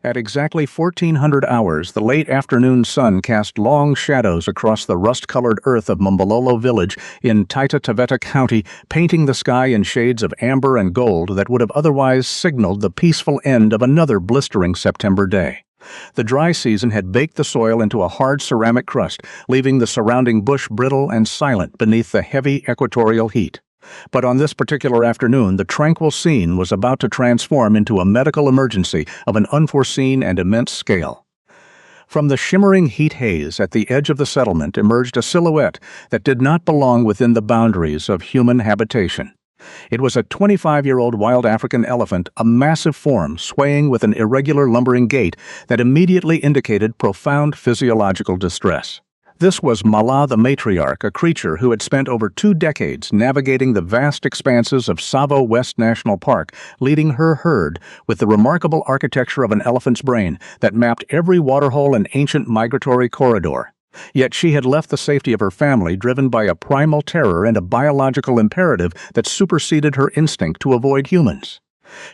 At exactly 1400 hours, the late afternoon sun cast long shadows across the rust-colored earth of Mombololo village in Taita Taveta County, painting the sky in shades of amber and gold that would have otherwise signaled the peaceful end of another blistering September day. The dry season had baked the soil into a hard ceramic crust, leaving the surrounding bush brittle and silent beneath the heavy equatorial heat. But on this particular afternoon, the tranquil scene was about to transform into a medical emergency of an unforeseen and immense scale. From the shimmering heat haze at the edge of the settlement emerged a silhouette that did not belong within the boundaries of human habitation. It was a 25-year-old wild African elephant, a massive form swaying with an irregular lumbering gait that immediately indicated profound physiological distress. This was Mala the matriarch, a creature who had spent over 2 decades navigating the vast expanses of Tsavo West National Park, leading her herd with the remarkable architecture of an elephant's brain that mapped every waterhole and ancient migratory corridor. Yet she had left the safety of her family driven by a primal terror and a biological imperative that superseded her instinct to avoid humans.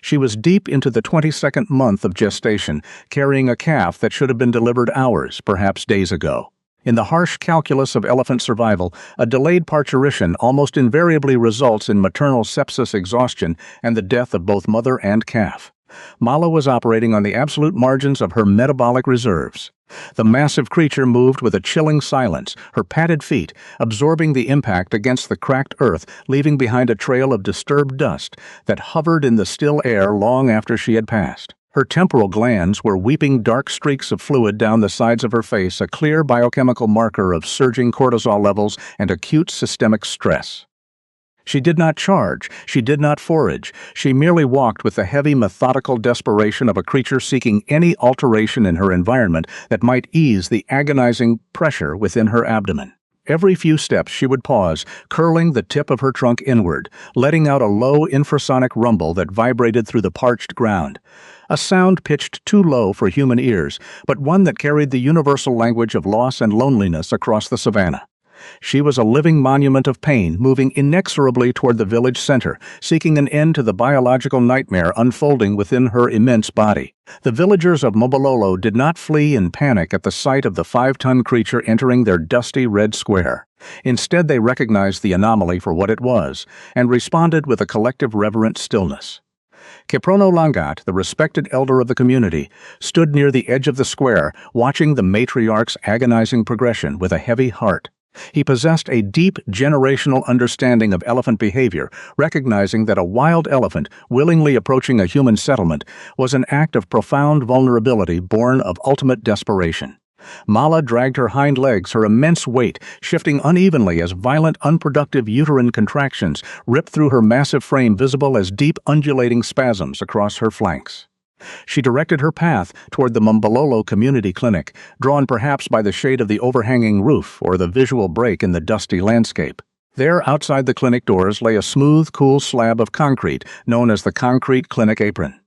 She was deep into the 22nd month of gestation, carrying a calf that should have been delivered hours, perhaps days ago. In the harsh calculus of elephant survival, a delayed parturition almost invariably results in maternal sepsis exhaustion and the death of both mother and calf. Mala was operating on the absolute margins of her metabolic reserves. The massive creature moved with a chilling silence, her padded feet absorbing the impact against the cracked earth, leaving behind a trail of disturbed dust that hovered in the still air long after she had passed. Her temporal glands were weeping dark streaks of fluid down the sides of her face, a clear biochemical marker of surging cortisol levels and acute systemic stress. She did not charge, she did not forage, she merely walked with the heavy, methodical desperation of a creature seeking any alteration in her environment that might ease the agonizing pressure within her abdomen. Every few steps she would pause, curling the tip of her trunk inward, letting out a low infrasonic rumble that vibrated through the parched ground. A sound pitched too low for human ears, but one that carried the universal language of loss and loneliness across the savannah. She was a living monument of pain, moving inexorably toward the village center, seeking an end to the biological nightmare unfolding within her immense body. The villagers of Mombololo did not flee in panic at the sight of the 5-ton creature entering their dusty red square. Instead, they recognized the anomaly for what it was, and responded with a collective reverent stillness. Kiprono Langat, the respected elder of the community, stood near the edge of the square, watching the matriarch's agonizing progression with a heavy heart. He possessed a deep generational understanding of elephant behavior, recognizing that a wild elephant willingly approaching a human settlement was an act of profound vulnerability born of ultimate desperation. Mala dragged her hind legs, her immense weight shifting unevenly as violent, unproductive uterine contractions ripped through her massive frame, visible as deep, undulating spasms across her flanks. She directed her path toward the Mombololo Community Clinic, drawn perhaps by the shade of the overhanging roof or the visual break in the dusty landscape. There, outside the clinic doors, lay a smooth, cool slab of concrete known as the concrete clinic apron.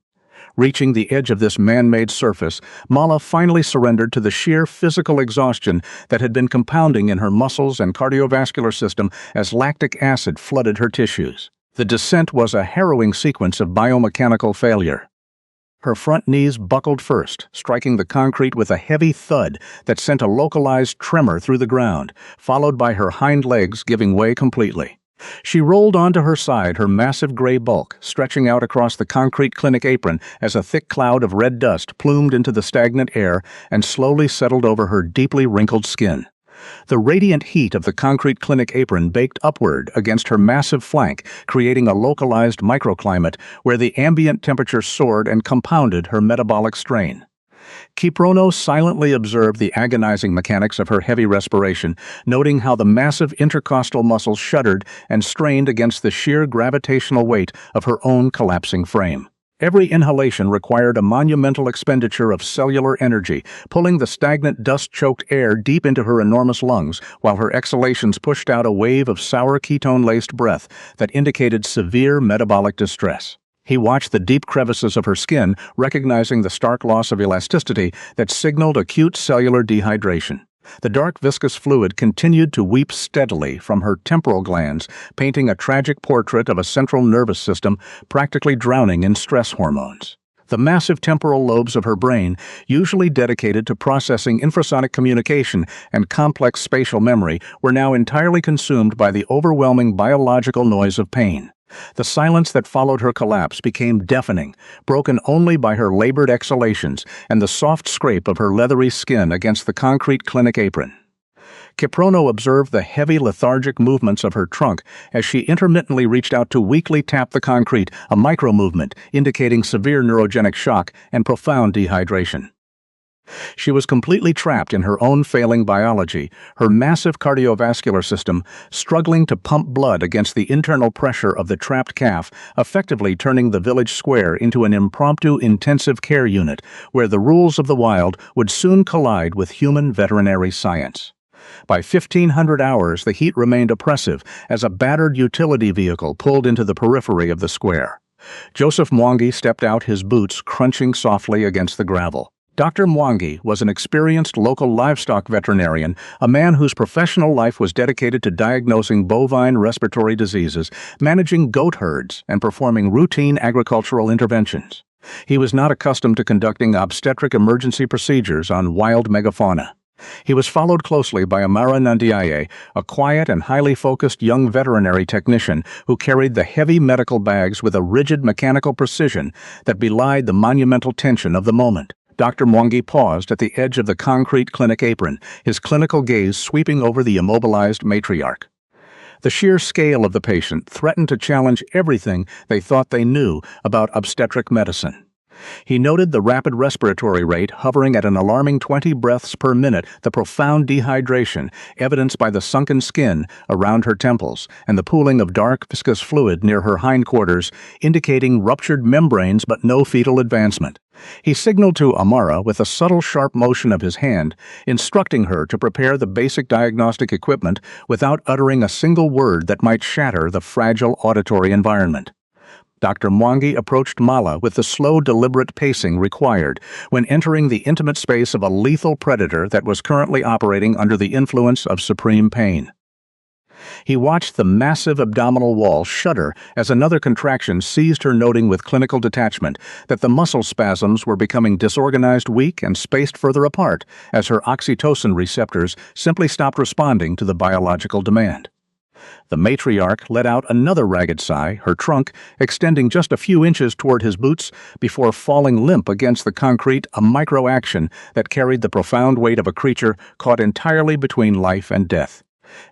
Reaching the edge of this man-made surface, Mala finally surrendered to the sheer physical exhaustion that had been compounding in her muscles and cardiovascular system as lactic acid flooded her tissues. The descent was a harrowing sequence of biomechanical failure. Her front knees buckled first, striking the concrete with a heavy thud that sent a localized tremor through the ground, followed by her hind legs giving way completely. She rolled onto her side, her massive gray bulk stretching out across the concrete clinic apron as a thick cloud of red dust plumed into the stagnant air and slowly settled over her deeply wrinkled skin. The radiant heat of the concrete clinic apron baked upward against her massive flank, creating a localized microclimate where the ambient temperature soared and compounded her metabolic strain. Kiprono silently observed the agonizing mechanics of her heavy respiration, noting how the massive intercostal muscles shuddered and strained against the sheer gravitational weight of her own collapsing frame. Every inhalation required a monumental expenditure of cellular energy, pulling the stagnant, dust-choked air deep into her enormous lungs, while her exhalations pushed out a wave of sour ketone-laced breath that indicated severe metabolic distress. He watched the deep crevices of her skin, recognizing the stark loss of elasticity that signaled acute cellular dehydration. The dark viscous fluid continued to weep steadily from her temporal glands, painting a tragic portrait of a central nervous system practically drowning in stress hormones. The massive temporal lobes of her brain, usually dedicated to processing infrasonic communication and complex spatial memory, were now entirely consumed by the overwhelming biological noise of pain. The silence that followed her collapse became deafening, broken only by her labored exhalations and the soft scrape of her leathery skin against the concrete clinic apron. Kiprono observed the heavy, lethargic movements of her trunk as she intermittently reached out to weakly tap the concrete, a micro-movement indicating severe neurogenic shock and profound dehydration. She was completely trapped in her own failing biology, her massive cardiovascular system struggling to pump blood against the internal pressure of the trapped calf, effectively turning the village square into an impromptu intensive care unit where the rules of the wild would soon collide with human veterinary science. By 1500 hours, the heat remained oppressive as a battered utility vehicle pulled into the periphery of the square. Joseph Mwangi stepped out, his boots crunching softly against the gravel. Dr. Mwangi was an experienced local livestock veterinarian, a man whose professional life was dedicated to diagnosing bovine respiratory diseases, managing goat herds, and performing routine agricultural interventions. He was not accustomed to conducting obstetric emergency procedures on wild megafauna. He was followed closely by Amara Nandiaye, a quiet and highly focused young veterinary technician who carried the heavy medical bags with a rigid mechanical precision that belied the monumental tension of the moment. Dr. Mwangi paused at the edge of the concrete clinic apron, his clinical gaze sweeping over the immobilized matriarch. The sheer scale of the patient threatened to challenge everything they thought they knew about obstetric medicine. He noted the rapid respiratory rate hovering at an alarming 20 breaths per minute, the profound dehydration evidenced by the sunken skin around her temples and the pooling of dark, viscous fluid near her hindquarters, indicating ruptured membranes but no fetal advancement. He signaled to Amara with a subtle, sharp motion of his hand, instructing her to prepare the basic diagnostic equipment without uttering a single word that might shatter the fragile auditory environment. Dr. Mwangi approached Mala with the slow, deliberate pacing required when entering the intimate space of a lethal predator that was currently operating under the influence of supreme pain. He watched the massive abdominal wall shudder as another contraction seized her, noting with clinical detachment that the muscle spasms were becoming disorganized, weak, and spaced further apart as her oxytocin receptors simply stopped responding to the biological demand. The matriarch let out another ragged sigh, her trunk extending just a few inches toward his boots before falling limp against the concrete, a micro-action that carried the profound weight of a creature caught entirely between life and death.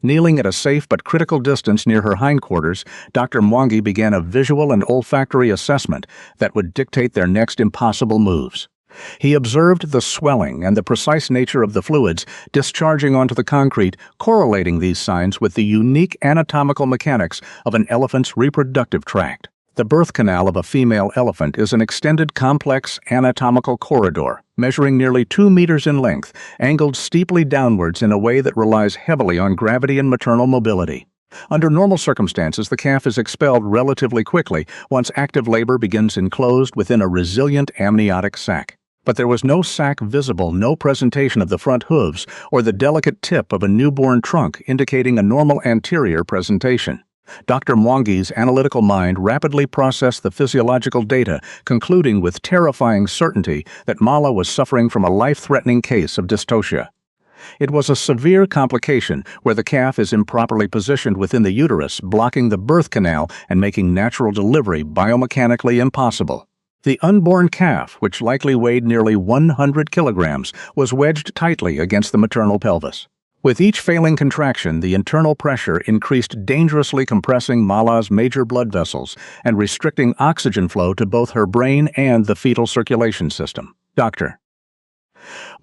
Kneeling at a safe but critical distance near her hindquarters, Dr. Mwangi began a visual and olfactory assessment that would dictate their next impossible moves. He observed the swelling and the precise nature of the fluids discharging onto the concrete, correlating these signs with the unique anatomical mechanics of an elephant's reproductive tract. The birth canal of a female elephant is an extended, complex anatomical corridor, measuring nearly 2 meters in length, angled steeply downwards in a way that relies heavily on gravity and maternal mobility. Under normal circumstances, the calf is expelled relatively quickly once active labor begins enclosed within a resilient amniotic sac. But there was no sac visible, no presentation of the front hooves, or the delicate tip of a newborn trunk indicating a normal anterior presentation. Dr. Mwangi's analytical mind rapidly processed the physiological data, concluding with terrifying certainty that Mala was suffering from a life-threatening case of dystocia. It was a severe complication where the calf is improperly positioned within the uterus, blocking the birth canal and making natural delivery biomechanically impossible. The unborn calf, which likely weighed nearly 100 kilograms, was wedged tightly against the maternal pelvis. With each failing contraction, the internal pressure increased, dangerously compressing Mala's major blood vessels and restricting oxygen flow to both her brain and the fetal circulation system. Dr.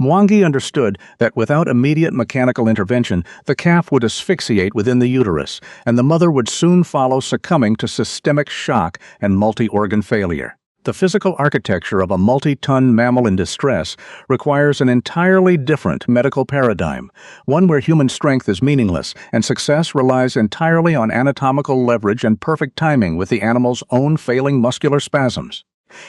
Mwangi understood that without immediate mechanical intervention, the calf would asphyxiate within the uterus, and the mother would soon follow, succumbing to systemic shock and multi-organ failure. The physical architecture of a multi-ton mammal in distress requires an entirely different medical paradigm, one where human strength is meaningless and success relies entirely on anatomical leverage and perfect timing with the animal's own failing muscular spasms.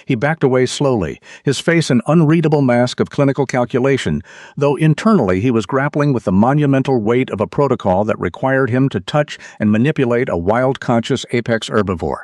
He backed away slowly, his face an unreadable mask of clinical calculation, though internally he was grappling with the monumental weight of a protocol that required him to touch and manipulate a wild, conscious apex herbivore.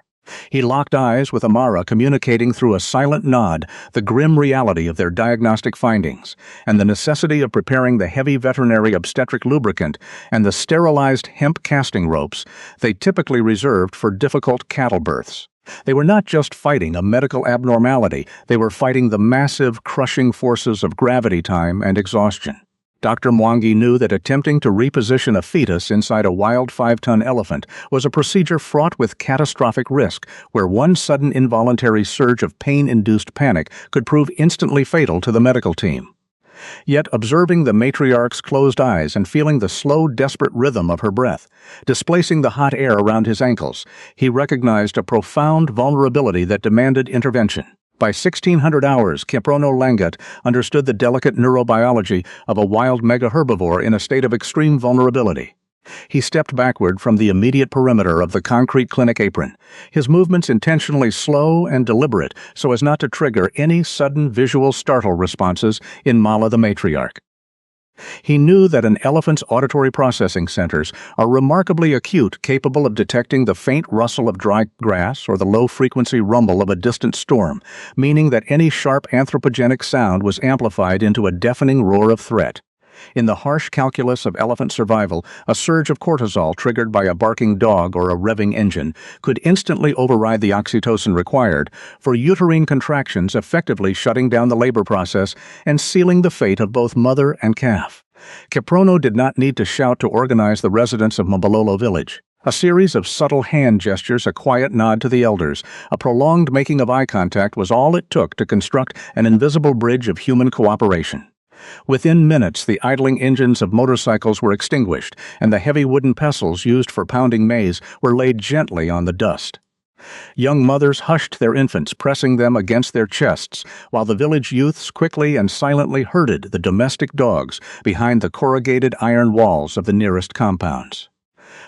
He locked eyes with Amara, communicating through a silent nod the grim reality of their diagnostic findings and the necessity of preparing the heavy veterinary obstetric lubricant and the sterilized hemp casting ropes they typically reserved for difficult cattle births. They were not just fighting a medical abnormality, they were fighting the massive, crushing forces of gravity, time, and exhaustion. Dr. Mwangi knew that attempting to reposition a fetus inside a wild 5-ton elephant was a procedure fraught with catastrophic risk, where one sudden involuntary surge of pain-induced panic could prove instantly fatal to the medical team. Yet, observing the matriarch's closed eyes and feeling the slow, desperate rhythm of her breath, displacing the hot air around his ankles, he recognized a profound vulnerability that demanded intervention. By 1600 hours, Kiprono Langat understood the delicate neurobiology of a wild megaherbivore in a state of extreme vulnerability. He stepped backward from the immediate perimeter of the concrete clinic apron, his movements intentionally slow and deliberate so as not to trigger any sudden visual startle responses in Mala the matriarch. He knew that an elephant's auditory processing centers are remarkably acute, capable of detecting the faint rustle of dry grass or the low-frequency rumble of a distant storm, meaning that any sharp anthropogenic sound was amplified into a deafening roar of threat. In the harsh calculus of elephant survival, a surge of cortisol triggered by a barking dog or a revving engine could instantly override the oxytocin required for uterine contractions, effectively shutting down the labor process and sealing the fate of both mother and calf. Kiprono did not need to shout to organize the residents of Mbalolo village. A series of subtle hand gestures, a quiet nod to the elders, a prolonged making of eye contact was all it took to construct an invisible bridge of human cooperation. Within minutes, the idling engines of motorcycles were extinguished, and the heavy wooden pestles used for pounding maize were laid gently on the dust. Young mothers hushed their infants, pressing them against their chests, while the village youths quickly and silently herded the domestic dogs behind the corrugated iron walls of the nearest compounds.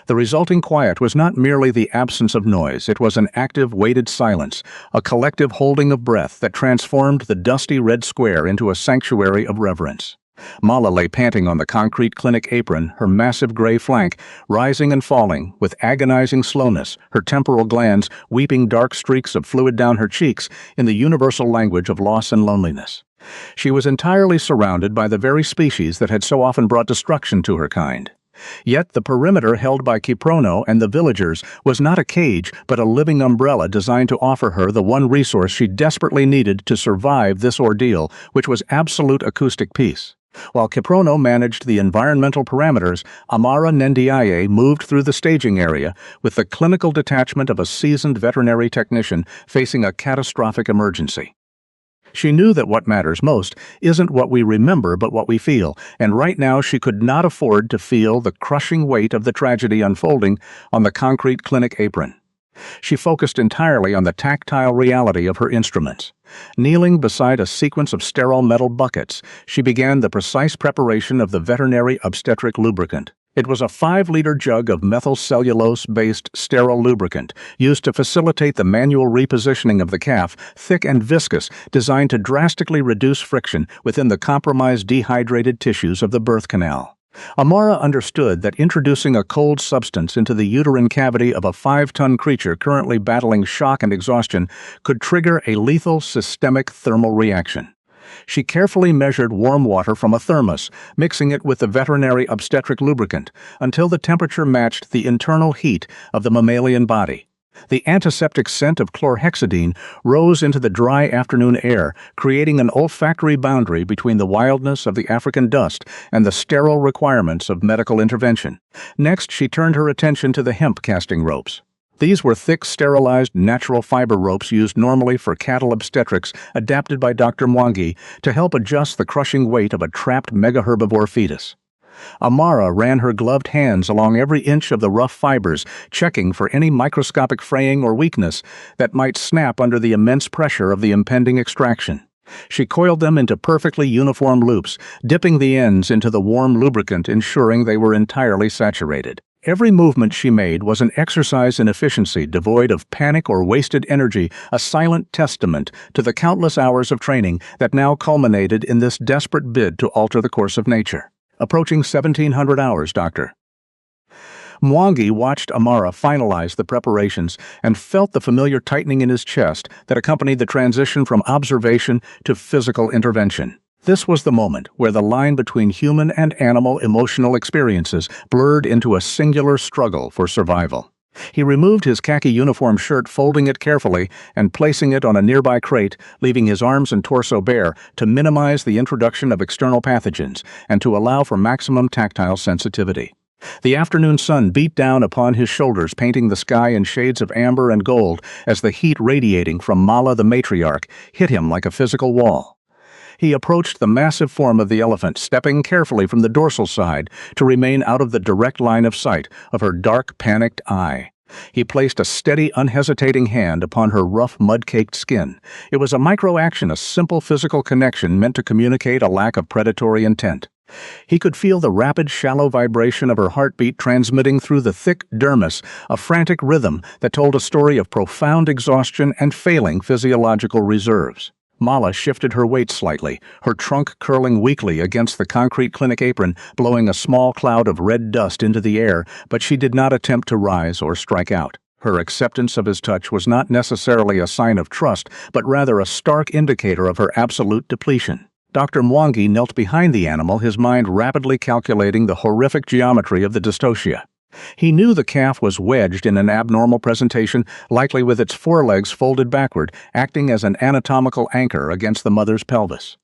The resulting quiet was not merely the absence of noise, it was an active, weighted silence, a collective holding of breath that transformed the dusty red square into a sanctuary of reverence. Mala lay panting on the concrete clinic apron, her massive gray flank rising and falling with agonizing slowness, her temporal glands weeping dark streaks of fluid down her cheeks in the universal language of loss and loneliness. She was entirely surrounded by the very species that had so often brought destruction to her kind. Yet the perimeter held by Kiprono and the villagers was not a cage, but a living umbrella designed to offer her the one resource she desperately needed to survive this ordeal, which was absolute acoustic peace. While Kiprono managed the environmental parameters, Amara Nendiaye moved through the staging area with the clinical detachment of a seasoned veterinary technician facing a catastrophic emergency. She knew that what matters most isn't what we remember but what we feel, and right now she could not afford to feel the crushing weight of the tragedy unfolding on the concrete clinic apron. She focused entirely on the tactile reality of her instruments. Kneeling beside a sequence of sterile metal buckets, she began the precise preparation of the veterinary obstetric lubricant. It was a 5-liter jug of methylcellulose-based sterile lubricant used to facilitate the manual repositioning of the calf, thick and viscous, designed to drastically reduce friction within the compromised dehydrated tissues of the birth canal. Amara understood that introducing a cold substance into the uterine cavity of a 5-ton creature currently battling shock and exhaustion could trigger a lethal systemic thermal reaction. She carefully measured warm water from a thermos, mixing it with the veterinary obstetric lubricant until the temperature matched the internal heat of the mammalian body. The antiseptic scent of chlorhexidine rose into the dry afternoon air, creating an olfactory boundary between the wildness of the African dust and the sterile requirements of medical intervention. Next, she turned her attention to the hemp casting ropes. These were thick, sterilized, natural fiber ropes used normally for cattle obstetrics, adapted by Dr. Mwangi to help adjust the crushing weight of a trapped megaherbivore fetus. Amara ran her gloved hands along every inch of the rough fibers, checking for any microscopic fraying or weakness that might snap under the immense pressure of the impending extraction. She coiled them into perfectly uniform loops, dipping the ends into the warm lubricant, ensuring they were entirely saturated. Every movement she made was an exercise in efficiency devoid of panic or wasted energy, a silent testament to the countless hours of training that now culminated in this desperate bid to alter the course of nature. Approaching 1700 hours, Doctor. Mwangi watched Amara finalize the preparations and felt the familiar tightening in his chest that accompanied the transition from observation to physical intervention. This was the moment where the line between human and animal emotional experiences blurred into a singular struggle for survival. He removed his khaki uniform shirt, folding it carefully and placing it on a nearby crate, leaving his arms and torso bare to minimize the introduction of external pathogens and to allow for maximum tactile sensitivity. The afternoon sun beat down upon his shoulders, painting the sky in shades of amber and gold as the heat radiating from Mala the matriarch hit him like a physical wall. He approached the massive form of the elephant, stepping carefully from the dorsal side to remain out of the direct line of sight of her dark, panicked eye. He placed a steady, unhesitating hand upon her rough, mud-caked skin. It was a micro-action, a simple physical connection meant to communicate a lack of predatory intent. He could feel the rapid, shallow vibration of her heartbeat transmitting through the thick dermis, a frantic rhythm that told a story of profound exhaustion and failing physiological reserves. Mala shifted her weight slightly, her trunk curling weakly against the concrete clinic apron, blowing a small cloud of red dust into the air, but she did not attempt to rise or strike out. Her acceptance of his touch was not necessarily a sign of trust, but rather a stark indicator of her absolute depletion. Dr. Mwangi knelt behind the animal, his mind rapidly calculating the horrific geometry of the dystocia. He knew the calf was wedged in an abnormal presentation, likely with its forelegs folded backward, acting as an anatomical anchor against the mother's pelvis.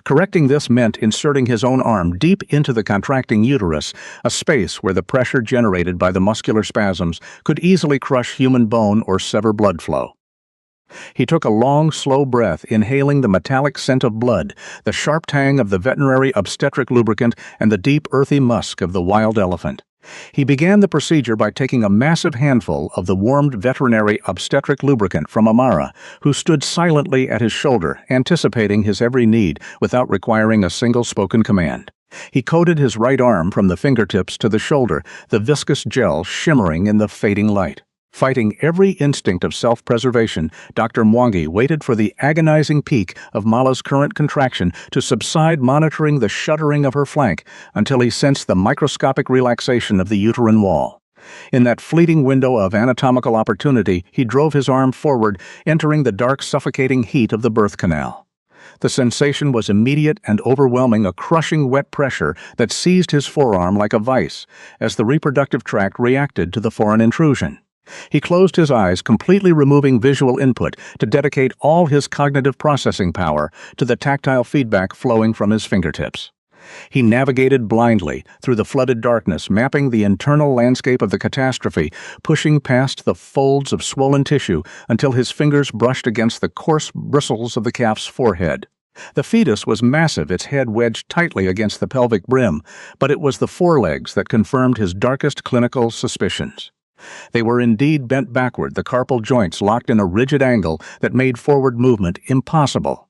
Correcting this meant inserting his own arm deep into the contracting uterus, a space where the pressure generated by the muscular spasms could easily crush human bone or sever blood flow. He took a long, slow breath, inhaling the metallic scent of blood, the sharp tang of the veterinary obstetric lubricant, and the deep, earthy musk of the wild elephant. He began the procedure by taking a massive handful of the warmed veterinary obstetric lubricant from Amara, who stood silently at his shoulder, anticipating his every need without requiring a single spoken command. He coated his right arm from the fingertips to the shoulder, the viscous gel shimmering in the fading light. Fighting every instinct of self-preservation, Dr. Mwangi waited for the agonizing peak of Mala's current contraction to subside, monitoring the shuddering of her flank until he sensed the microscopic relaxation of the uterine wall. In that fleeting window of anatomical opportunity, he drove his arm forward, entering the dark, suffocating heat of the birth canal. The sensation was immediate and overwhelming, a crushing wet pressure that seized his forearm like a vice as the reproductive tract reacted to the foreign intrusion. He closed his eyes, completely removing visual input to dedicate all his cognitive processing power to the tactile feedback flowing from his fingertips. He navigated blindly through the flooded darkness, mapping the internal landscape of the catastrophe, pushing past the folds of swollen tissue until his fingers brushed against the coarse bristles of the calf's forehead. The fetus was massive, its head wedged tightly against the pelvic brim, but it was the forelegs that confirmed his darkest clinical suspicions. They were indeed bent backward, the carpal joints locked in a rigid angle that made forward movement impossible.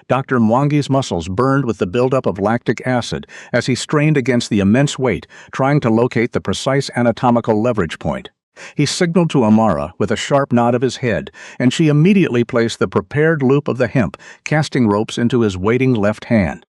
Dr. Mwangi's muscles burned with the buildup of lactic acid as he strained against the immense weight, trying to locate the precise anatomical leverage point. He signaled to Amara with a sharp nod of his head, and she immediately placed the prepared loop of the hemp casting ropes into his waiting left hand.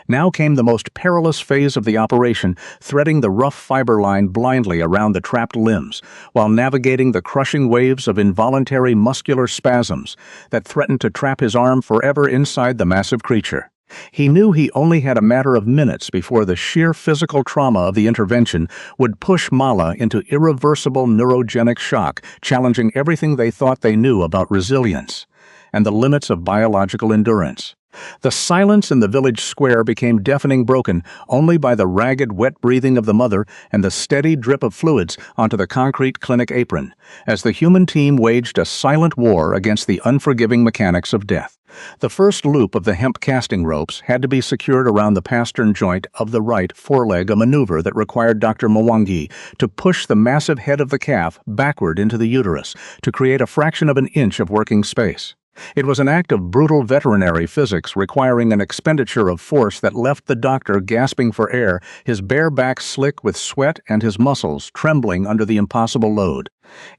Now came the most perilous phase of the operation, threading the rough fiber line blindly around the trapped limbs, while navigating the crushing waves of involuntary muscular spasms that threatened to trap his arm forever inside the massive creature. He knew he only had a matter of minutes before the sheer physical trauma of the intervention would push Mala into irreversible neurogenic shock, challenging everything they thought they knew about resilience and the limits of biological endurance. The silence in the village square became deafening, broken only by the ragged, wet breathing of the mother and the steady drip of fluids onto the concrete clinic apron, as the human team waged a silent war against the unforgiving mechanics of death. The first loop of the hemp casting ropes had to be secured around the pastern joint of the right foreleg, a maneuver that required Dr. Mwangi to push the massive head of the calf backward into the uterus to create a fraction of an inch of working space. It was an act of brutal veterinary physics, requiring an expenditure of force that left the doctor gasping for air, his bare back slick with sweat and his muscles trembling under the impossible load.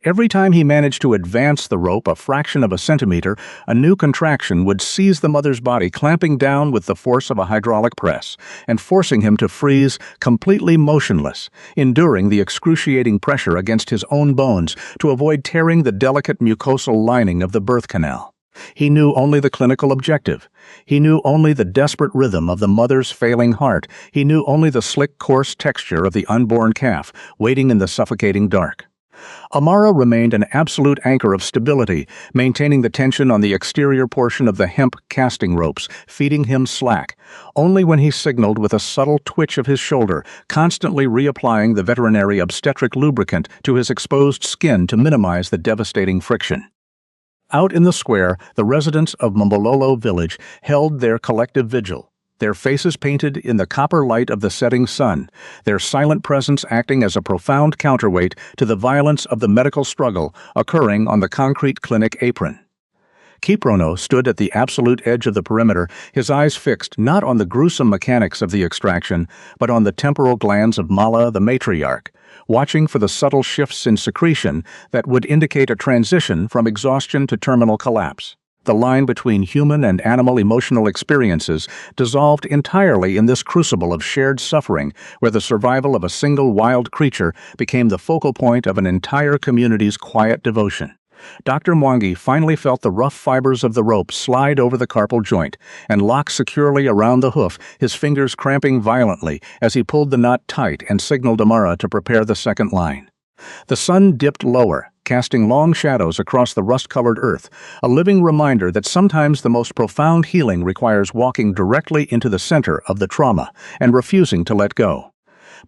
Every time he managed to advance the rope a fraction of a centimeter, a new contraction would seize the mother's body, clamping down with the force of a hydraulic press, and forcing him to freeze completely motionless, enduring the excruciating pressure against his own bones to avoid tearing the delicate mucosal lining of the birth canal. He knew only the clinical objective. He knew only the desperate rhythm of the mother's failing heart. He knew only the slick, coarse texture of the unborn calf, waiting in the suffocating dark. Amara remained an absolute anchor of stability, maintaining the tension on the exterior portion of the hemp casting ropes, feeding him slack, only when he signaled with a subtle twitch of his shoulder, constantly reapplying the veterinary obstetric lubricant to his exposed skin to minimize the devastating friction. Out in the square, the residents of Mombololo village held their collective vigil, their faces painted in the copper light of the setting sun, their silent presence acting as a profound counterweight to the violence of the medical struggle occurring on the concrete clinic apron. Kiprono stood at the absolute edge of the perimeter, his eyes fixed not on the gruesome mechanics of the extraction, but on the temporal glands of Mala the matriarch, watching for the subtle shifts in secretion that would indicate a transition from exhaustion to terminal collapse. The line between human and animal emotional experiences dissolved entirely in this crucible of shared suffering, where the survival of a single wild creature became the focal point of an entire community's quiet devotion. Dr. Mwangi finally felt the rough fibers of the rope slide over the carpal joint and lock securely around the hoof, his fingers cramping violently as he pulled the knot tight and signaled Amara to prepare the second line. The sun dipped lower, casting long shadows across the rust-colored earth, a living reminder that sometimes the most profound healing requires walking directly into the center of the trauma and refusing to let go.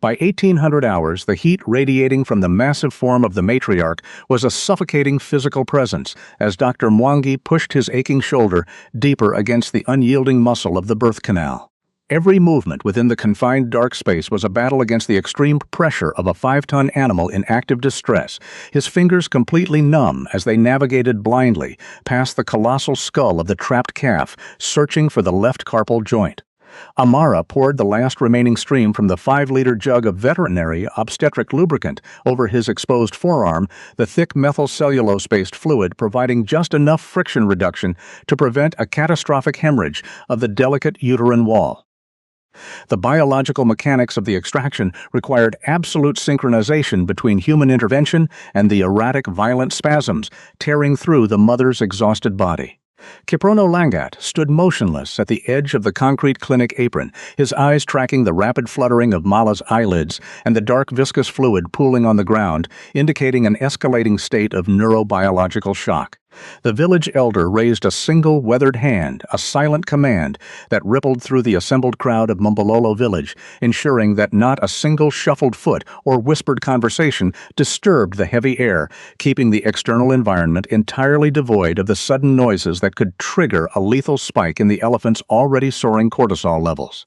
By 1800 hours, the heat radiating from the massive form of the matriarch was a suffocating physical presence as Dr. Mwangi pushed his aching shoulder deeper against the unyielding muscle of the birth canal. Every movement within the confined dark space was a battle against the extreme pressure of a 5-ton animal in active distress, his fingers completely numb as they navigated blindly past the colossal skull of the trapped calf, searching for the left carpal joint. Amara poured the last remaining stream from the 5-liter jug of veterinary obstetric lubricant over his exposed forearm, the thick methyl cellulose-based fluid providing just enough friction reduction to prevent a catastrophic hemorrhage of the delicate uterine wall. The biological mechanics of the extraction required absolute synchronization between human intervention and the erratic, violent spasms tearing through the mother's exhausted body. Kiprono Langat stood motionless at the edge of the concrete clinic apron, his eyes tracking the rapid fluttering of Mala's eyelids and the dark viscous fluid pooling on the ground, indicating an escalating state of neurobiological shock. The village elder raised a single weathered hand, a silent command that rippled through the assembled crowd of Mombololo village, ensuring that not a single shuffled foot or whispered conversation disturbed the heavy air, keeping the external environment entirely devoid of the sudden noises that could trigger a lethal spike in the elephant's already soaring cortisol levels.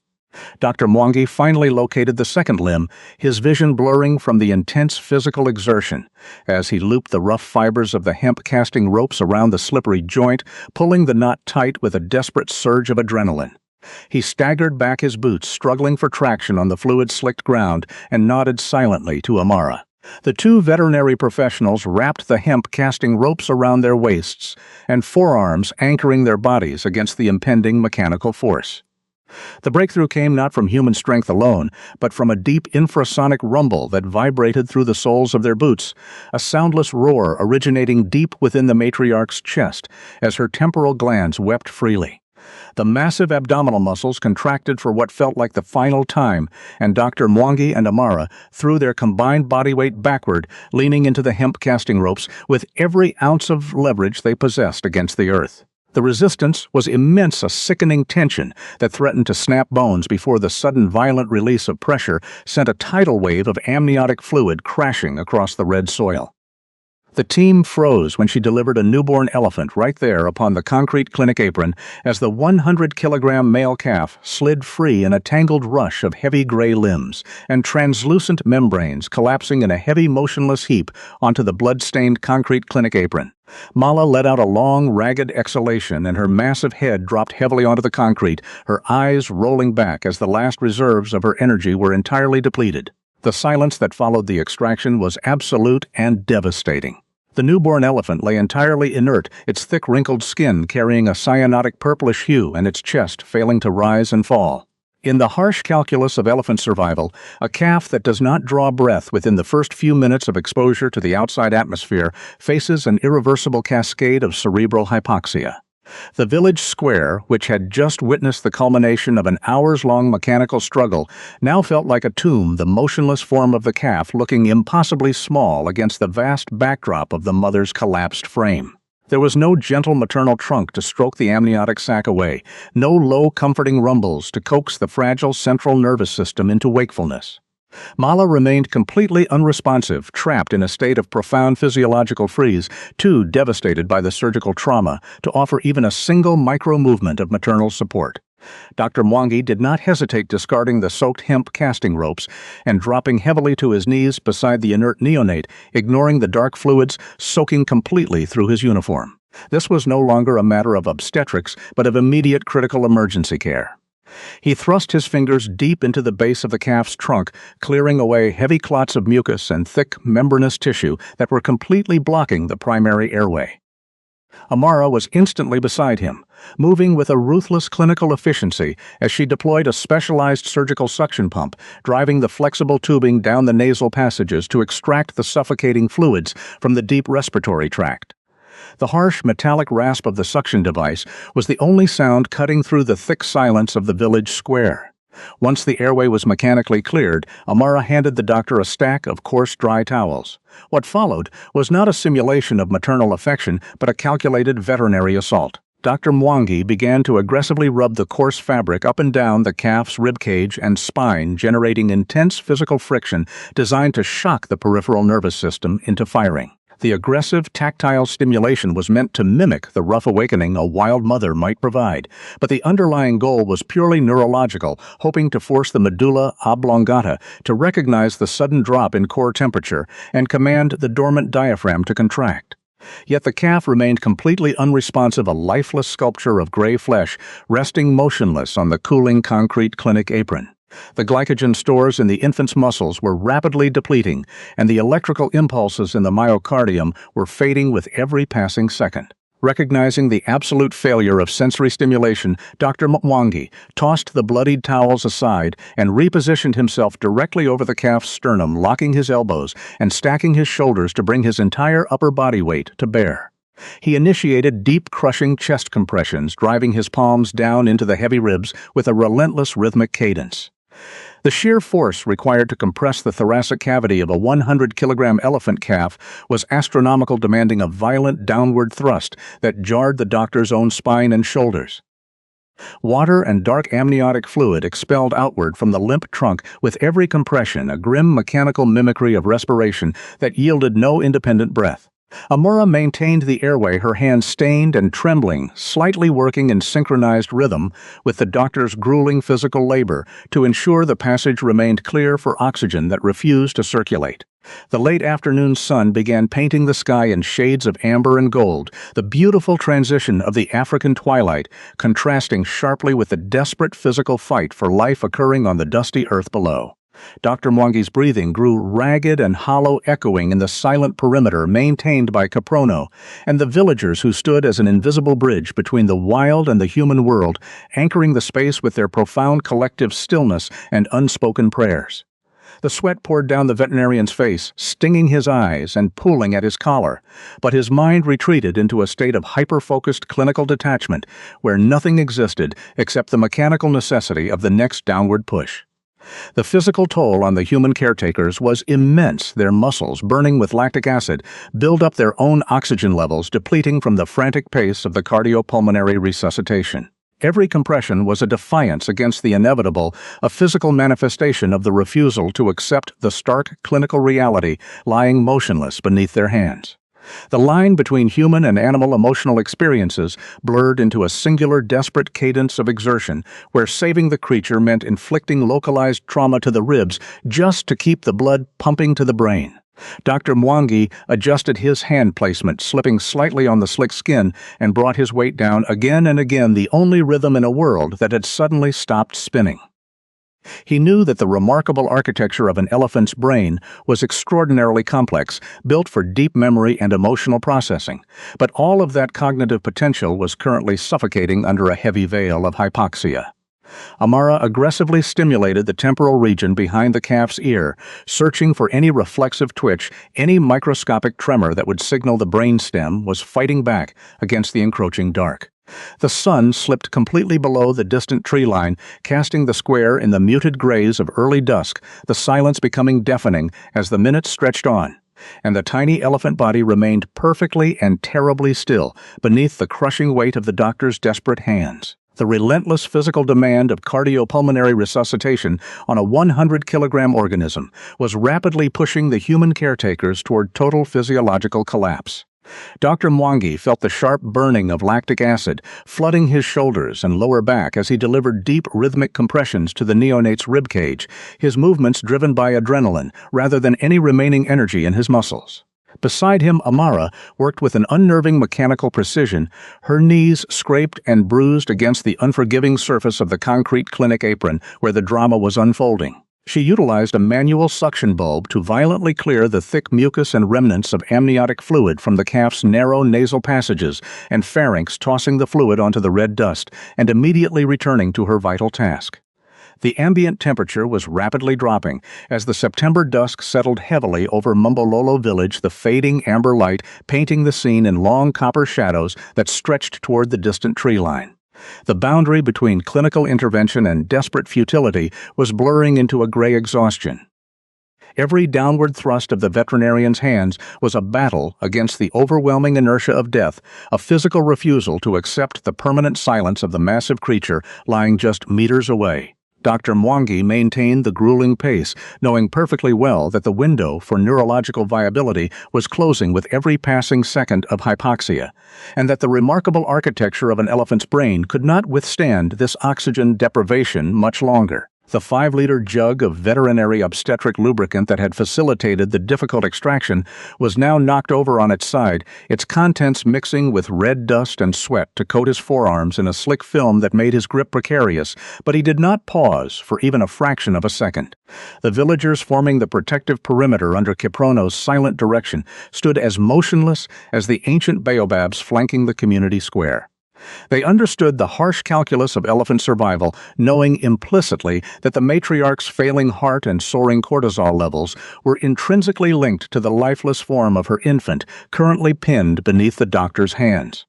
Dr. Mwangi finally located the second limb, his vision blurring from the intense physical exertion, as he looped the rough fibers of the hemp casting ropes around the slippery joint, pulling the knot tight with a desperate surge of adrenaline. He staggered back his boots, struggling for traction on the fluid-slicked ground, and nodded silently to Amara. The two veterinary professionals wrapped the hemp casting ropes around their waists and forearms, anchoring their bodies against the impending mechanical force. The breakthrough came not from human strength alone, but from a deep infrasonic rumble that vibrated through the soles of their boots, a soundless roar originating deep within the matriarch's chest as her temporal glands wept freely. The massive abdominal muscles contracted for what felt like the final time, and Dr. Mwangi and Amara threw their combined body weight backward, leaning into the hemp casting ropes with every ounce of leverage they possessed against the earth. The resistance was immense, a sickening tension that threatened to snap bones before the sudden violent release of pressure sent a tidal wave of amniotic fluid crashing across the red soil. The team froze when she delivered a newborn elephant right there upon the concrete clinic apron as the 100-kilogram male calf slid free in a tangled rush of heavy gray limbs and translucent membranes collapsing in a heavy motionless heap onto the blood-stained concrete clinic apron. Mala let out a long, ragged exhalation and her massive head dropped heavily onto the concrete, her eyes rolling back as the last reserves of her energy were entirely depleted. The silence that followed the extraction was absolute and devastating. The newborn elephant lay entirely inert, its thick wrinkled skin carrying a cyanotic purplish hue and its chest failing to rise and fall. In the harsh calculus of elephant survival, a calf that does not draw breath within the first few minutes of exposure to the outside atmosphere faces an irreversible cascade of cerebral hypoxia. The village square, which had just witnessed the culmination of an hours-long mechanical struggle, now felt like a tomb, the motionless form of the calf looking impossibly small against the vast backdrop of the mother's collapsed frame. There was no gentle maternal trunk to stroke the amniotic sac away, no low comforting rumbles to coax the fragile central nervous system into wakefulness. Mala remained completely unresponsive, trapped in a state of profound physiological freeze, too devastated by the surgical trauma to offer even a single micro-movement of maternal support. Dr. Mwangi did not hesitate discarding the soaked hemp casting ropes and dropping heavily to his knees beside the inert neonate, ignoring the dark fluids soaking completely through his uniform. This was no longer a matter of obstetrics, but of immediate critical emergency care. He thrust his fingers deep into the base of the calf's trunk, clearing away heavy clots of mucus and thick, membranous tissue that were completely blocking the primary airway. Amara was instantly beside him, moving with a ruthless clinical efficiency as she deployed a specialized surgical suction pump, driving the flexible tubing down the nasal passages to extract the suffocating fluids from the deep respiratory tract. The harsh metallic rasp of the suction device was the only sound cutting through the thick silence of the village square. Once the airway was mechanically cleared, Amara handed the doctor a stack of coarse, dry towels. What followed was not a simulation of maternal affection, but a calculated veterinary assault. Dr. Mwangi began to aggressively rub the coarse fabric up and down the calf's ribcage and spine, generating intense physical friction designed to shock the peripheral nervous system into firing. The aggressive, tactile stimulation was meant to mimic the rough awakening a wild mother might provide, but the underlying goal was purely neurological, hoping to force the medulla oblongata to recognize the sudden drop in core temperature and command the dormant diaphragm to contract. Yet the calf remained completely unresponsive, a lifeless sculpture of gray flesh, resting motionless on the cooling concrete clinic apron. The glycogen stores in the infant's muscles were rapidly depleting, and the electrical impulses in the myocardium were fading with every passing second. Recognizing the absolute failure of sensory stimulation, Dr. Mwangi tossed the bloodied towels aside and repositioned himself directly over the calf's sternum, locking his elbows and stacking his shoulders to bring his entire upper body weight to bear. He initiated deep, crushing chest compressions, driving his palms down into the heavy ribs with a relentless rhythmic cadence. The sheer force required to compress the thoracic cavity of a 100-kilogram elephant calf was astronomical, demanding a violent downward thrust that jarred the doctor's own spine and shoulders. Water and dark amniotic fluid expelled outward from the limp trunk with every compression, a grim mechanical mimicry of respiration that yielded no independent breath. Amara maintained the airway, her hands stained and trembling, slightly working in synchronized rhythm with the doctor's grueling physical labor to ensure the passage remained clear for oxygen that refused to circulate. The late afternoon sun began painting the sky in shades of amber and gold, the beautiful transition of the African twilight contrasting sharply with the desperate physical fight for life occurring on the dusty earth below. Dr. Mwangi's breathing grew ragged and hollow, echoing in the silent perimeter maintained by Caprono and the villagers who stood as an invisible bridge between the wild and the human world, anchoring the space with their profound collective stillness and unspoken prayers. The sweat poured down the veterinarian's face, stinging his eyes and pulling at his collar, but his mind retreated into a state of hyper-focused clinical detachment where nothing existed except the mechanical necessity of the next downward push. The physical toll on the human caretakers was immense. Their muscles, burning with lactic acid, build up their own oxygen levels, depleting from the frantic pace of the cardiopulmonary resuscitation. Every compression was a defiance against the inevitable, a physical manifestation of the refusal to accept the stark clinical reality lying motionless beneath their hands. The line between human and animal emotional experiences blurred into a singular, desperate cadence of exertion, where saving the creature meant inflicting localized trauma to the ribs just to keep the blood pumping to the brain. Dr. Mwangi adjusted his hand placement, slipping slightly on the slick skin, and brought his weight down again and again, the only rhythm in a world that had suddenly stopped spinning. He knew that the remarkable architecture of an elephant's brain was extraordinarily complex, built for deep memory and emotional processing, but all of that cognitive potential was currently suffocating under a heavy veil of hypoxia. Amara aggressively stimulated the temporal region behind the calf's ear, searching for any reflexive twitch, any microscopic tremor that would signal the brainstem was fighting back against the encroaching dark. The sun slipped completely below the distant tree line, casting the square in the muted grays of early dusk, the silence becoming deafening as the minutes stretched on, and the tiny elephant body remained perfectly and terribly still beneath the crushing weight of the doctor's desperate hands. The relentless physical demand of cardiopulmonary resuscitation on a 100-kilogram organism was rapidly pushing the human caretakers toward total physiological collapse. Dr. Mwangi felt the sharp burning of lactic acid flooding his shoulders and lower back as he delivered deep rhythmic compressions to the neonate's ribcage, his movements driven by adrenaline rather than any remaining energy in his muscles. Beside him, Amara worked with an unnerving mechanical precision, her knees scraped and bruised against the unforgiving surface of the concrete clinic apron where the drama was unfolding. She utilized a manual suction bulb to violently clear the thick mucus and remnants of amniotic fluid from the calf's narrow nasal passages and pharynx, tossing the fluid onto the red dust and immediately returning to her vital task. The ambient temperature was rapidly dropping as the September dusk settled heavily over Mombololo village, the fading amber light painting the scene in long copper shadows that stretched toward the distant tree line. The boundary between clinical intervention and desperate futility was blurring into a gray exhaustion. Every downward thrust of the veterinarian's hands was a battle against the overwhelming inertia of death, a physical refusal to accept the permanent silence of the massive creature lying just meters away. Dr. Mwangi maintained the grueling pace, knowing perfectly well that the window for neurological viability was closing with every passing second of hypoxia, and that the remarkable architecture of an elephant's brain could not withstand this oxygen deprivation much longer. The 5-liter jug of veterinary obstetric lubricant that had facilitated the difficult extraction was now knocked over on its side, its contents mixing with red dust and sweat to coat his forearms in a slick film that made his grip precarious, but he did not pause for even a fraction of a second. The villagers forming the protective perimeter under Kiprono's silent direction stood as motionless as the ancient baobabs flanking the community square. They understood the harsh calculus of elephant survival, knowing implicitly that the matriarch's failing heart and soaring cortisol levels were intrinsically linked to the lifeless form of her infant, currently pinned beneath the doctor's hands.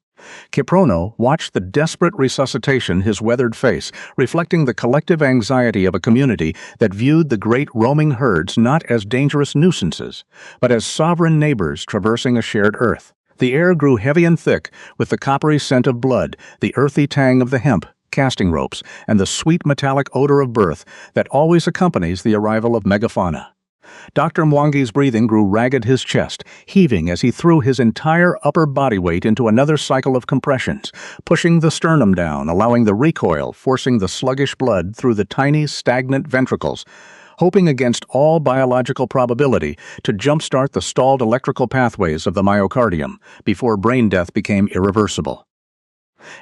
Kiprono watched the desperate resuscitation his weathered face, reflecting the collective anxiety of a community that viewed the great roaming herds not as dangerous nuisances, but as sovereign neighbors traversing a shared earth. The air grew heavy and thick with the coppery scent of blood, the earthy tang of the hemp, casting ropes, and the sweet metallic odor of birth that always accompanies the arrival of megafauna. Dr. Mwangi's breathing grew ragged, his chest heaving as he threw his entire upper body weight into another cycle of compressions, pushing the sternum down, allowing the recoil, forcing the sluggish blood through the tiny, stagnant ventricles, hoping against all biological probability to jumpstart the stalled electrical pathways of the myocardium before brain death became irreversible.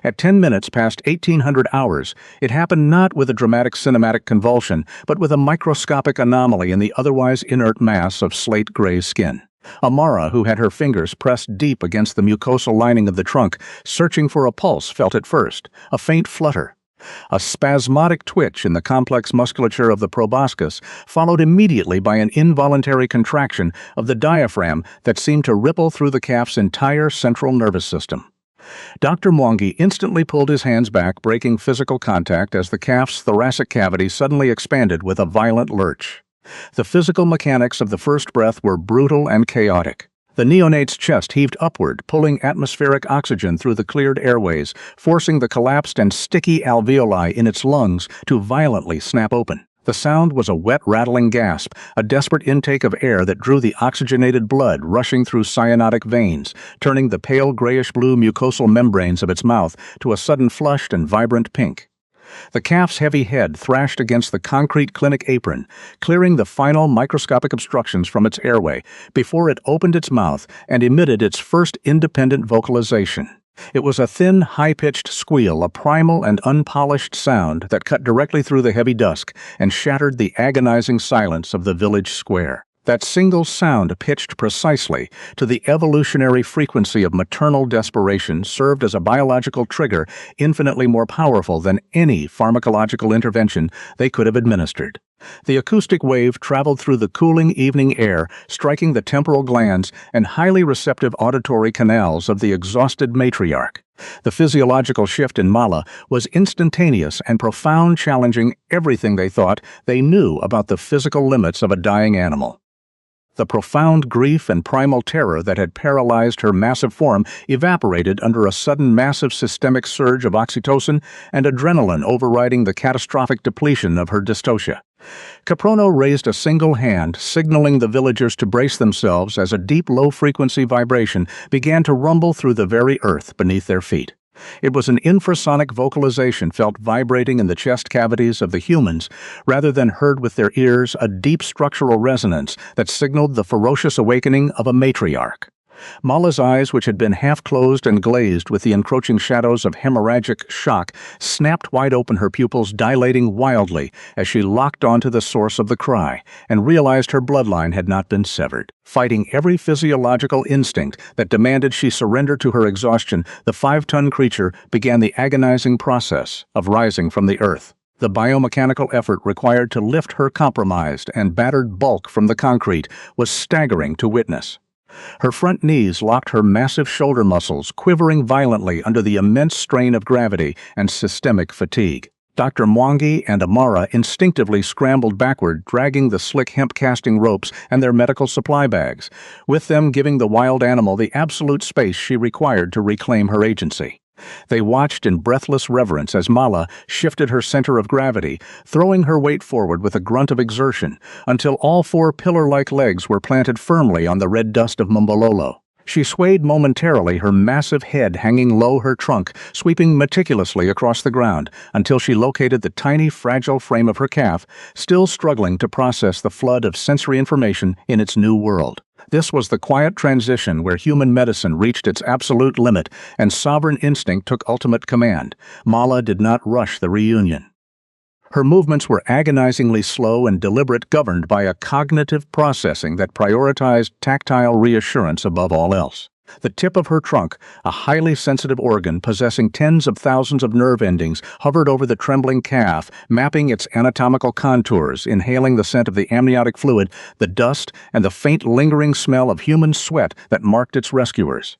At 10 minutes past 1800 hours, it happened not with a dramatic cinematic convulsion, but with a microscopic anomaly in the otherwise inert mass of slate-gray skin. Amara, who had her fingers pressed deep against the mucosal lining of the trunk, searching for a pulse, felt it first, a faint flutter. A spasmodic twitch in the complex musculature of the proboscis, followed immediately by an involuntary contraction of the diaphragm that seemed to ripple through the calf's entire central nervous system. Dr. Mwangi instantly pulled his hands back, breaking physical contact as the calf's thoracic cavity suddenly expanded with a violent lurch. The physical mechanics of the first breath were brutal and chaotic. The neonate's chest heaved upward, pulling atmospheric oxygen through the cleared airways, forcing the collapsed and sticky alveoli in its lungs to violently snap open. The sound was a wet, rattling gasp, a desperate intake of air that drew the oxygenated blood rushing through cyanotic veins, turning the pale grayish-blue mucosal membranes of its mouth to a sudden flushed and vibrant pink. The calf's heavy head thrashed against the concrete clinic apron, clearing the final microscopic obstructions from its airway before it opened its mouth and emitted its first independent vocalization. It was a thin, high-pitched squeal, a primal and unpolished sound that cut directly through the heavy dusk and shattered the agonizing silence of the village square. That single sound, pitched precisely to the evolutionary frequency of maternal desperation, served as a biological trigger infinitely more powerful than any pharmacological intervention they could have administered. The acoustic wave traveled through the cooling evening air, striking the temporal glands and highly receptive auditory canals of the exhausted matriarch. The physiological shift in Mala was instantaneous and profound, challenging everything they thought they knew about the physical limits of a dying animal. The profound grief and primal terror that had paralyzed her massive form evaporated under a sudden massive systemic surge of oxytocin and adrenaline overriding the catastrophic depletion of her dystocia. Caprono raised a single hand, signaling the villagers to brace themselves as a deep low-frequency vibration began to rumble through the very earth beneath their feet. It was an infrasonic vocalization felt vibrating in the chest cavities of the humans, rather than heard with their ears, a deep structural resonance that signaled the ferocious awakening of a matriarch. Mala's eyes, which had been half-closed and glazed with the encroaching shadows of hemorrhagic shock, snapped wide open, her pupils dilating wildly as she locked onto the source of the cry and realized her bloodline had not been severed. Fighting every physiological instinct that demanded she surrender to her exhaustion, the 5-ton creature began the agonizing process of rising from the earth. The biomechanical effort required to lift her compromised and battered bulk from the concrete was staggering to witness. Her front knees locked her massive shoulder muscles, quivering violently under the immense strain of gravity and systemic fatigue. Dr. Mwangi and Amara instinctively scrambled backward, dragging the slick hemp-casting ropes and their medical supply bags, with them giving the wild animal the absolute space she required to reclaim her agency. They watched in breathless reverence as Mala shifted her center of gravity, throwing her weight forward with a grunt of exertion, until all 4 pillar-like legs were planted firmly on the red dust of Mombololo. She swayed momentarily, her massive head hanging low, her trunk sweeping meticulously across the ground, until she located the tiny, fragile frame of her calf, still struggling to process the flood of sensory information in its new world. This was the quiet transition where human medicine reached its absolute limit and sovereign instinct took ultimate command. Mala did not rush the reunion. Her movements were agonizingly slow and deliberate, governed by a cognitive processing that prioritized tactile reassurance above all else. The tip of her trunk, a highly sensitive organ possessing tens of thousands of nerve endings, hovered over the trembling calf, mapping its anatomical contours, inhaling the scent of the amniotic fluid, the dust, and the faint lingering smell of human sweat that marked its rescuers.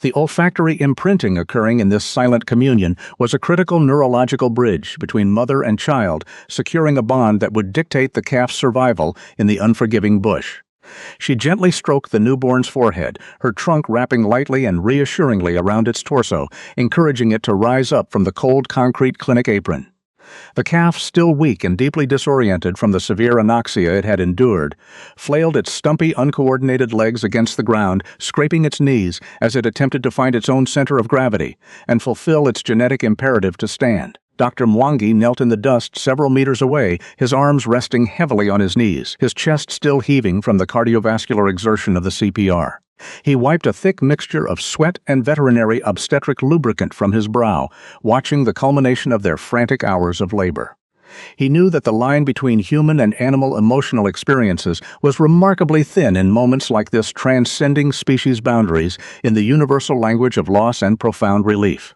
The olfactory imprinting occurring in this silent communion was a critical neurological bridge between mother and child, securing a bond that would dictate the calf's survival in the unforgiving bush. She gently stroked the newborn's forehead, her trunk wrapping lightly and reassuringly around its torso, encouraging it to rise up from the cold concrete clinic apron. The calf, still weak and deeply disoriented from the severe anoxia it had endured, flailed its stumpy, uncoordinated legs against the ground, scraping its knees as it attempted to find its own center of gravity and fulfill its genetic imperative to stand. Dr. Mwangi knelt in the dust several meters away, his arms resting heavily on his knees, his chest still heaving from the cardiovascular exertion of the CPR. He wiped a thick mixture of sweat and veterinary obstetric lubricant from his brow, watching the culmination of their frantic hours of labor. He knew that the line between human and animal emotional experiences was remarkably thin in moments like this, transcending species boundaries in the universal language of loss and profound relief.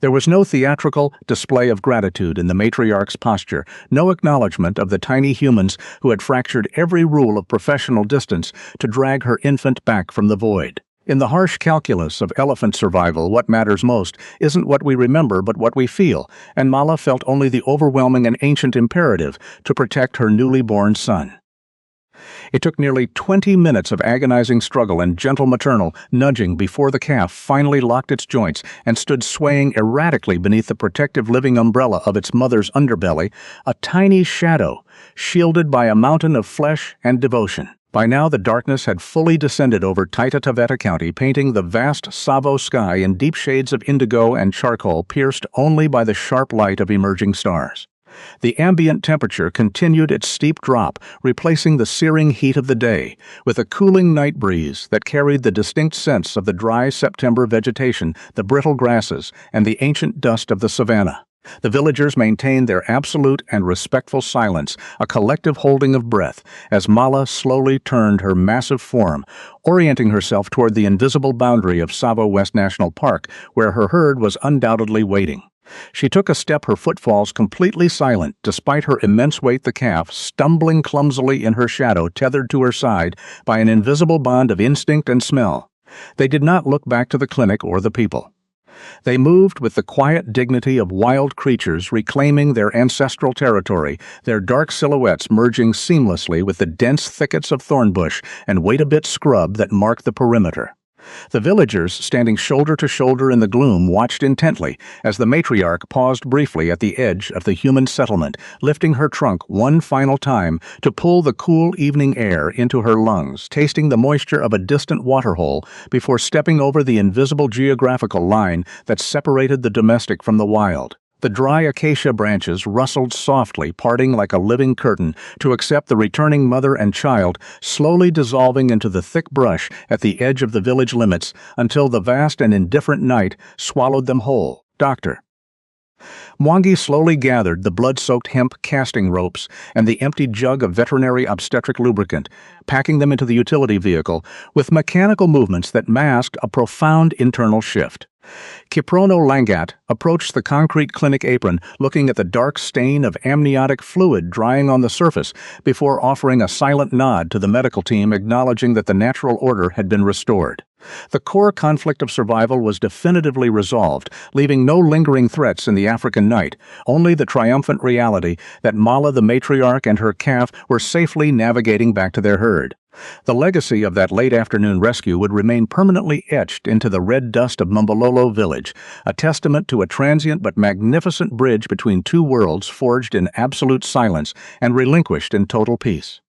There was no theatrical display of gratitude in the matriarch's posture, no acknowledgement of the tiny humans who had fractured every rule of professional distance to drag her infant back from the void. In the harsh calculus of elephant survival, what matters most isn't what we remember but what we feel, and Mala felt only the overwhelming and ancient imperative to protect her newly born son. It took nearly 20 minutes of agonizing struggle and gentle maternal nudging before the calf finally locked its joints and stood swaying erratically beneath the protective living umbrella of its mother's underbelly, a tiny shadow, shielded by a mountain of flesh and devotion. By now the darkness had fully descended over Taita Taveta County, painting the vast Tsavo sky in deep shades of indigo and charcoal pierced only by the sharp light of emerging stars. The ambient temperature continued its steep drop, replacing the searing heat of the day, with a cooling night breeze that carried the distinct scents of the dry September vegetation, the brittle grasses, and the ancient dust of the savanna. The villagers maintained their absolute and respectful silence, a collective holding of breath, as Mala slowly turned her massive form, orienting herself toward the invisible boundary of Tsavo West National Park, where her herd was undoubtedly waiting. She took a step, her footfalls completely silent, despite her immense weight, the calf stumbling clumsily in her shadow, tethered to her side by an invisible bond of instinct and smell. They did not look back to the clinic or the people. They moved with the quiet dignity of wild creatures reclaiming their ancestral territory, their dark silhouettes merging seamlessly with the dense thickets of thornbush and wait-a-bit scrub that marked the perimeter. The villagers, standing shoulder to shoulder in the gloom, watched intently as the matriarch paused briefly at the edge of the human settlement, lifting her trunk one final time to pull the cool evening air into her lungs, tasting the moisture of a distant waterhole before stepping over the invisible geographical line that separated the domestic from the wild. The dry acacia branches rustled softly, parting like a living curtain to accept the returning mother and child, slowly dissolving into the thick brush at the edge of the village limits until the vast and indifferent night swallowed them whole. Doctor. Mwangi slowly gathered the blood-soaked hemp casting ropes and the empty jug of veterinary obstetric lubricant, packing them into the utility vehicle with mechanical movements that masked a profound internal shift. Kiprono Langat approached the concrete clinic apron, looking at the dark stain of amniotic fluid drying on the surface before offering a silent nod to the medical team, acknowledging that the natural order had been restored. The core conflict of survival was definitively resolved, leaving no lingering threats in the African night, only the triumphant reality that Mala the matriarch and her calf were safely navigating back to their herd. The legacy of that late afternoon rescue would remain permanently etched into the red dust of Mombololo village, a testament to a transient but magnificent bridge between two worlds forged in absolute silence and relinquished in total peace.